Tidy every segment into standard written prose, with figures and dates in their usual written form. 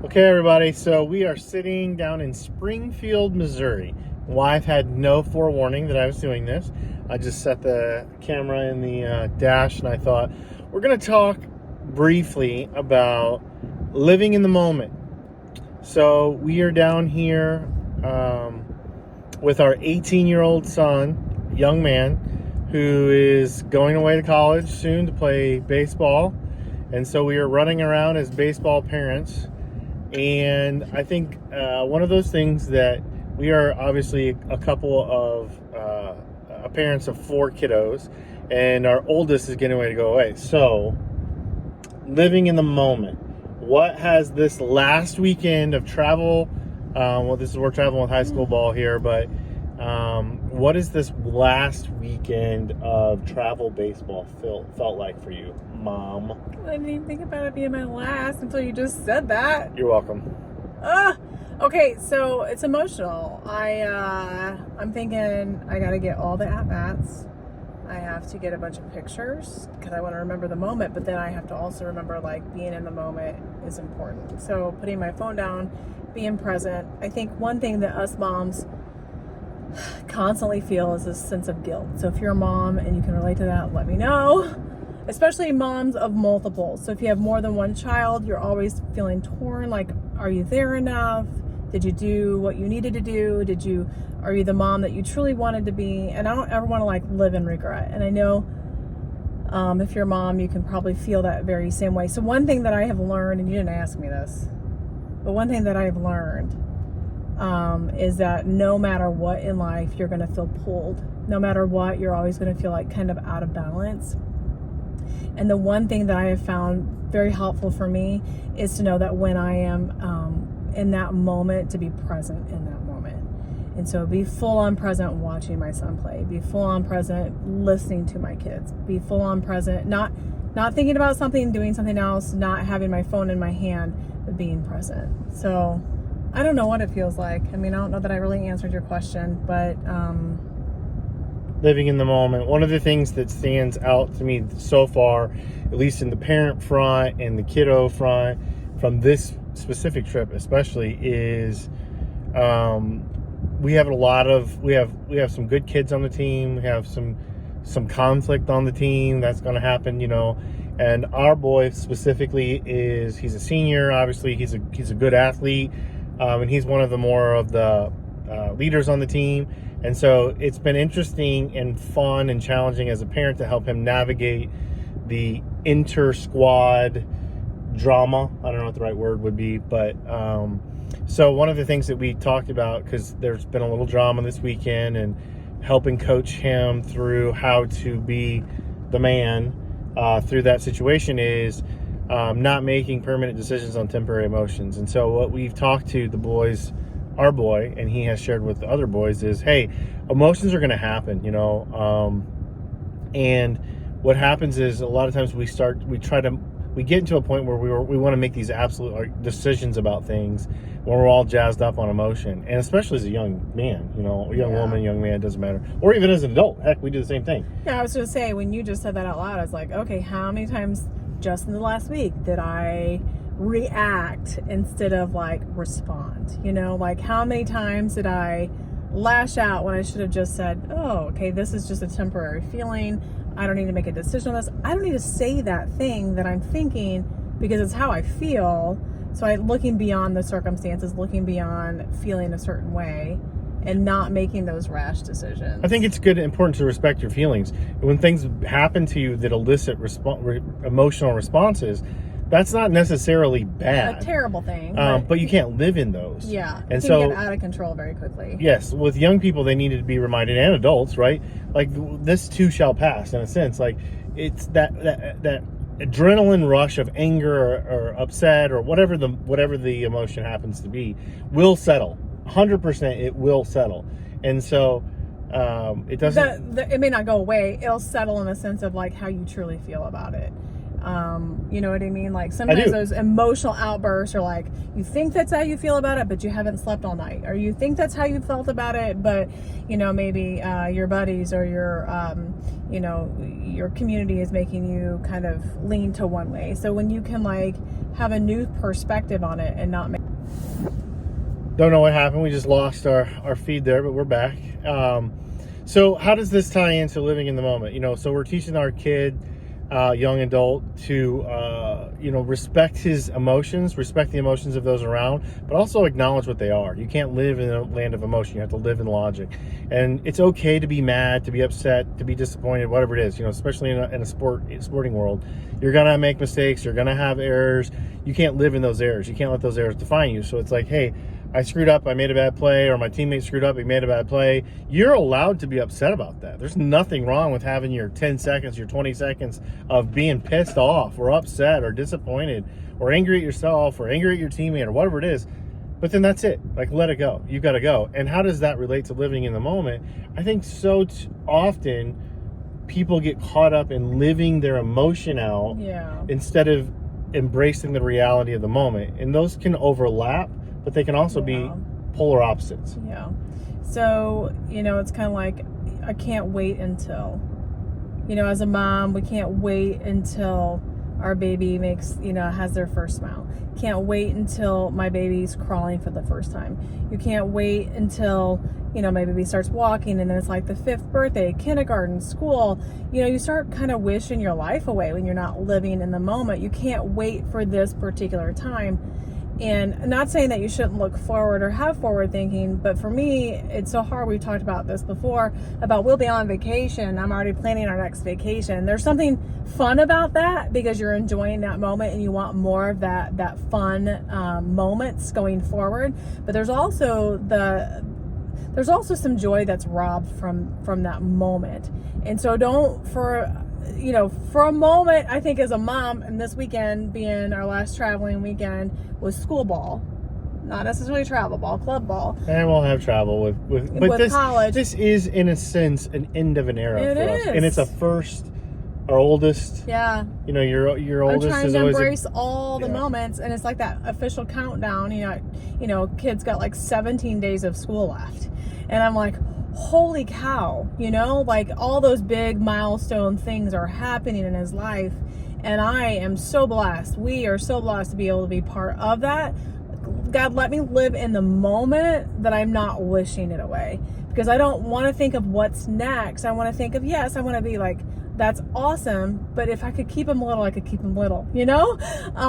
Okay, everybody, so we are sitting down in Springfield, Missouri. Wife had no forewarning that I was doing this. I just set the camera in the dash, and I thought, we're going to talk briefly about living in the moment. So we are down here with our 18-year-old son, young man, who is going away to college soon to play baseball. And so we are running around as baseball parents. And I think one of those things that we are obviously a couple of parents of 4 kiddos, and our oldest is getting ready to go away. So, living in the moment. What has this last weekend of travel? We're traveling with high school ball here, but what is this last weekend of travel baseball felt like for you, Mom? I didn't even think about it being my last until you just said that. You're welcome. Okay, so it's emotional. I'm thinking I got to get all the at-bats. I have to get a bunch of pictures because I want to remember the moment, but then I have to also remember, like, being in the moment is important. So putting my phone down, being present. I think one thing that us moms constantly feel is this sense of guilt. So if you're a mom and you can relate to that, let me know. Especially moms of multiples. So if you have more than one child, you're always feeling torn. Like, are you there enough? Did you do what you needed to do? Are you the mom that you truly wanted to be? And I don't ever want to live in regret. And I know if you're a mom, you can probably feel that very same way. So one thing that I have learned, and you didn't ask me this, but one thing that I've learned is that no matter what in life, you're going to feel pulled. No matter what, you're always going to feel like kind of out of balance. And the one thing that I have found very helpful for me is to know that when I am in that moment, to be present in that moment. And so be full on present watching my son play, be full on present listening to my kids, be full on present, not thinking about something, doing something else, not having my phone in my hand, but being present. So I don't know what it feels like. I mean, I don't know that I really answered your question, but living in the moment. One of the things that stands out to me so far, at least in the parent front and the kiddo front, from this specific trip especially, is we have some good kids on the team. We have some conflict on the team that's going to happen, and our boy specifically he's a senior. Obviously he's a good athlete, and he's one of the more of the leaders on the team. And so it's been interesting and fun and challenging as a parent to help him navigate the inter-squad drama. I don't know what the right word would be, but so one of the things that we talked about, because there's been a little drama this weekend, and helping coach him through how to be the man through that situation is not making permanent decisions on temporary emotions. And so what we've talked to the boys, our boy, and he has shared with the other boys, is, hey, emotions are going to happen, and what happens is a lot of times we get into a point where we want to make these absolute decisions about things when we're all jazzed up on emotion, and especially as a young man, woman, young man, doesn't matter, or even as an adult. Heck, we do the same thing. Yeah, I was going to say, when you just said that out loud, I was like, okay, how many times just in the last week did I react instead of respond? How many times did I lash out when I should have just said, oh, okay, this is just a temporary feeling. I don't need to make a decision on this. I don't need to say that thing that I'm thinking because it's how I feel. So looking beyond the circumstances, looking beyond feeling a certain way, and not making those rash decisions. I think it's important to respect your feelings. When things happen to you that elicit emotional responses, that's not necessarily bad. A terrible thing. But you can't live in those. Yeah. And you can get out of control very quickly. Yes. With young people, they need to be reminded, and adults, right? Like, this too shall pass, in a sense. Like, it's that adrenaline rush of anger or upset or whatever the emotion happens to be will settle. 100% it will settle. And so it doesn't... It may not go away. It'll settle in the sense of how you truly feel about it. You know what I mean? Like sometimes those emotional outbursts are like, you think that's how you feel about it, but you haven't slept all night. Or you think that's how you felt about it, but, you know, maybe your buddies or your, you know, your community is making you kind of lean to one way. So when you can like have a new perspective on it and not make... Don't know what happened. We just lost our feed there, but we're back. So how does this tie into living in the moment? You know, so we're teaching our kid, young adult, to, you know, respect his emotions, respect the emotions of those around, but also acknowledge what they are. You can't live in a land of emotion. You have to live in logic. And it's okay to be mad, to be upset, to be disappointed, whatever it is, you know, especially in a sporting world. You're going to make mistakes. You're going to have errors. You can't live in those errors. You can't let those errors define you. So it's like, hey, I screwed up, I made a bad play, or my teammate screwed up, he made a bad play. You're allowed to be upset about that. There's nothing wrong with having your 10 seconds, your 20 seconds of being pissed off or upset or disappointed or angry at yourself or angry at your teammate or whatever it is. But then that's it. Like, let it go. You've got to go. And how does that relate to living in the moment? I think so often people get caught up in living their emotion out instead of embracing the reality of the moment. And those can overlap, but they can also be polar opposites. Yeah. So, you know, it's kind of like, I can't wait until, you know, as a mom, we can't wait until our baby makes, you know, has their first smile. Can't wait until my baby's crawling for the first time. You can't wait until, you know, my baby starts walking and then it's like the 5th birthday, kindergarten, school. You know, you start kind of wishing your life away when you're not living in the moment. You can't wait for this particular time. And not saying that you shouldn't look forward or have forward thinking, but for me, it's so hard. We've talked about this before, about we'll be on vacation. I'm already planning our next vacation. There's something fun about that because you're enjoying that moment and you want more of that fun moments going forward. But there's also some joy that's robbed from that moment. And so for a moment, I think as a mom, and this weekend being our last traveling weekend was school ball, not necessarily travel ball, club ball. And we'll have travel with college. This is in a sense an end of an era for us, and it's our oldest. Yeah. You know, your oldest I'm trying is to always embrace all the moments, and it's like that official countdown. You know, kids got like 17 days of school left, and I'm like, holy cow, you know, like all those big milestone things are happening in his life. And I am so blessed. We are so blessed to be able to be part of that. God, let me live in the moment that I'm not wishing it away, because I don't want to think of what's next. I want to think of, yes, I want to be like, that's awesome, but if I could keep him little, I could keep him little, you know?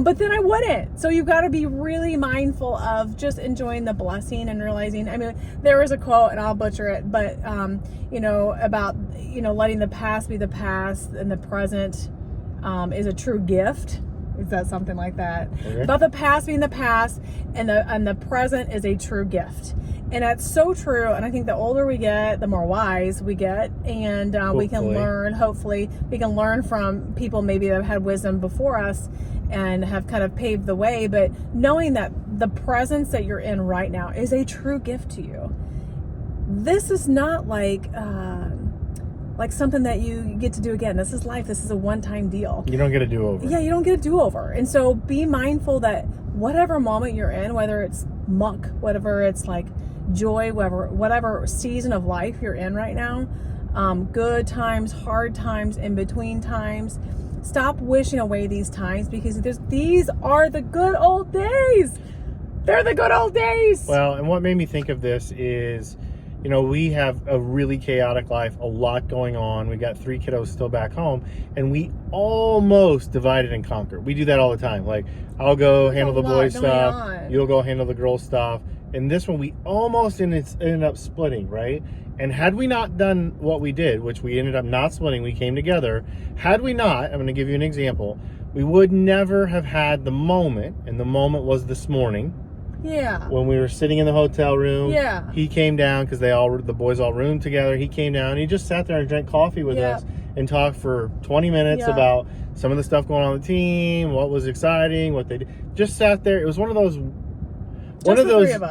But then I wouldn't. So you've got to be really mindful of just enjoying the blessing and realizing, I mean, there is a quote, and I'll butcher it, but, you know, about, you know, letting the past be the past and the present is a true gift. Is that something like that? Okay. About the past being the past and the present is a true gift. And that's so true. And I think the older we get, the more wise we get. And we can learn, hopefully, we can learn from people maybe that have had wisdom before us and have kind of paved the way. But knowing that the presence that you're in right now is a true gift to you. This is not like something that you get to do again. This is life. This is a one-time deal. You don't get a do-over. Yeah, you don't get a do-over. And so be mindful that whatever moment you're in, whether it's muck, whatever it's like joy, whatever season of life you're in right now, good times, hard times, in between times, stop wishing away these times, because these are the good old days. They're the good old days. Well, and what made me think of this is, you know, we have a really chaotic life, a lot going on. We got 3 kiddos still back home, and we almost divided and conquered. We do that all the time. Like, I'll go handle the boys' stuff, you'll go handle the girls' stuff. And this one, we almost ended up splitting, right? And had we not done what we did, which we ended up not splitting, we came together. Had we not, I'm going to give you an example, we would never have had the moment, and the moment was this morning. Yeah. When we were sitting in the hotel room, yeah, he came down because the boys all roomed together. He came down. He just sat there and drank coffee with us and talked for 20 minutes about some of the stuff going on the team, what was exciting, what they did. Just sat there. It was one of those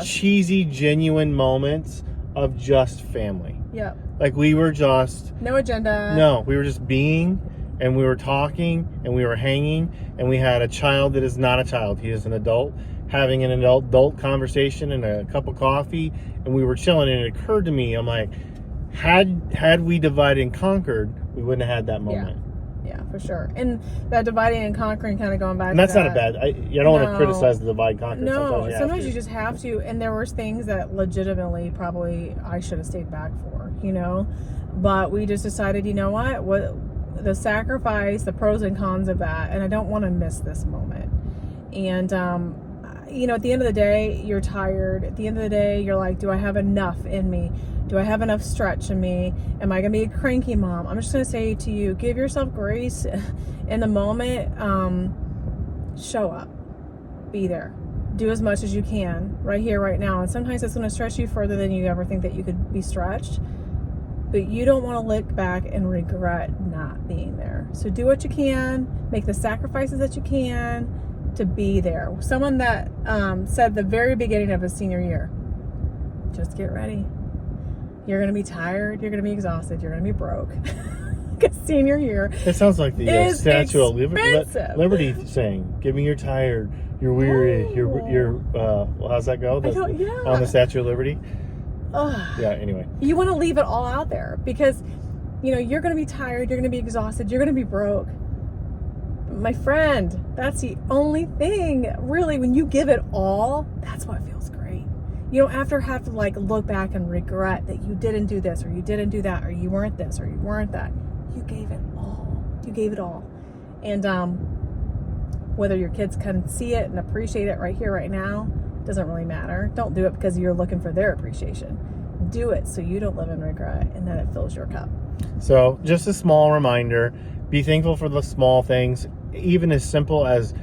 cheesy, genuine moments of just family. Yeah. Like, we were just no agenda. No, we were just being, and we were talking and we were hanging, and we had a child that is not a child. He is an adult having an adult conversation and a cup of coffee, and we were chilling, and it occurred to me, I'm like, had we divided and conquered, we wouldn't have had that moment. Yeah, for sure. And that dividing and conquering, kind of going back And to that's not that, a bad, I don't want to criticize the divide and conquer. No, sometimes you have just have to. And there was things that legitimately probably I should have stayed back for, you know? But we just decided, you know what the sacrifice, the pros and cons of that, and I don't want to miss this moment. And, you know, at the end of the day, you're tired. At the end of the day, you're like, do I have enough in me? Do I have enough stretch in me? Am I going to be a cranky mom? I'm just going to say to you, give yourself grace in the moment. Show up. Be there. Do as much as you can right here, right now. And sometimes it's going to stretch you further than you ever think that you could be stretched. But you don't want to look back and regret not being there. So do what you can. Make the sacrifices that you can to be there. Someone that said the very beginning of his senior year, just get ready. You're going to be tired. You're going to be exhausted. You're going to be broke. Because senior year, it sounds like the Statue of Liberty saying, "Give me you're tired, you're weary, you're well, how's that go? On the Statue of Liberty." Yeah. Anyway, you want to leave it all out there because, you know, you're going to be tired. You're going to be exhausted. You're going to be broke. My friend, that's the only thing. Really, when you give it all, that's what feels great. You don't have to like look back and regret that you didn't do this or you didn't do that or you weren't this or you weren't that. You gave it all. You gave it all. And whether your kids can see it and appreciate it right here, right now, doesn't really matter. Don't do it because you're looking for their appreciation. Do it so you don't live in regret and then it fills your cup. So just a small reminder, be thankful for the small things, even as simple as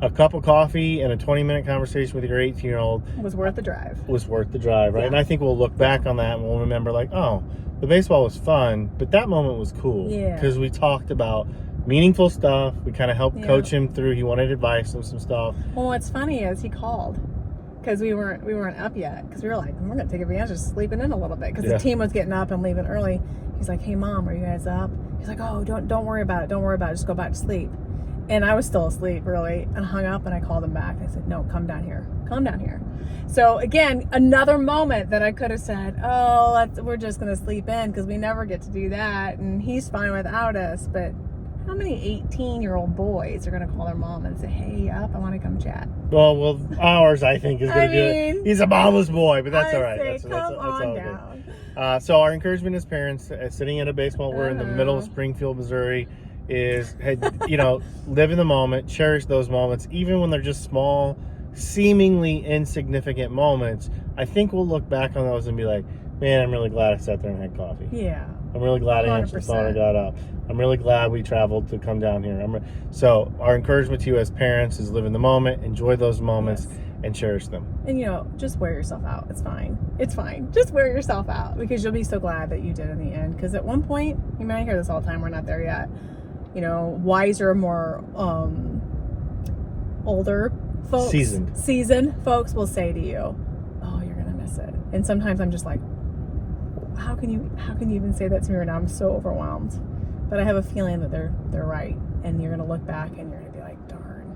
a cup of coffee and a 20-minute conversation with your 18-year-old was worth the drive. Right? Yeah. And I think we'll look back on that and we'll remember like, oh, the baseball was fun, but that moment was cool. Yeah. Because we talked about meaningful stuff. We kind of helped coach him through. He wanted advice on some stuff. Well, what's funny is he called because we weren't up yet because we were like, we're going to take advantage of sleeping in a little bit because the team was getting up and leaving early. He's like, hey, Mom, are you guys up? He's like, oh, don't worry about it. Don't worry about it. Just go back to sleep. And I was still asleep, really, and hung up, and I called him back. I said, no, come down here. Come down here. So, again, another moment that I could have said, oh, we're just going to sleep in because we never get to do that, and he's fine without us. But how many 18-year-old boys are going to call their mom and say, hey, up, I want to come chat? Well, ours, I think, is going to do it. He's a mama's boy, but that's all right. That's all down. Good. So our encouragement as parents, sitting at a baseball, we're in the middle of Springfield, Missouri, is, you know, live in the moment, cherish those moments, even when they're just small, seemingly insignificant moments. I think we'll look back on those and be like, man, I'm really glad I sat there and had coffee. Yeah. I'm really glad I answered the phone and got up. I'm really glad we traveled to come down here. So our encouragement to you as parents is live in the moment, enjoy those moments, and cherish them. And, you know, just wear yourself out. It's fine. It's fine. Just wear yourself out because you'll be so glad that you did in the end. Because at one point, you might hear this all the time, we're not there yet. You know, wiser, more older folks, seasoned folks will say to you, "Oh, you're gonna miss it." And sometimes I'm just like, "How can you even say that to me right now?" I'm so overwhelmed. But I have a feeling that they're right, and you're gonna look back and you're gonna be like, "Darn!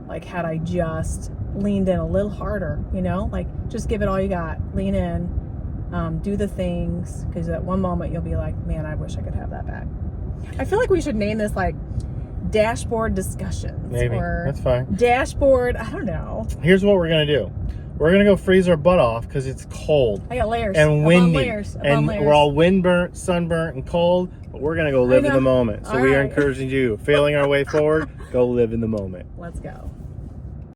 Like had I just leaned in a little harder, you know, like just give it all you got, lean in, do the things." Because at one moment you'll be like, "Man, I wish I could have that back." I feel like we should name this like dashboard discussions. Maybe. Or that's fine. Dashboard, I don't know. Here's what we're going to do. We're going to go freeze our butt off because it's cold. I got layers. And windy. Layers. We're all windburnt, sunburnt, and cold, but we're going to go live in the moment. So we are encouraging you, failing our way forward, go live in the moment. Let's go.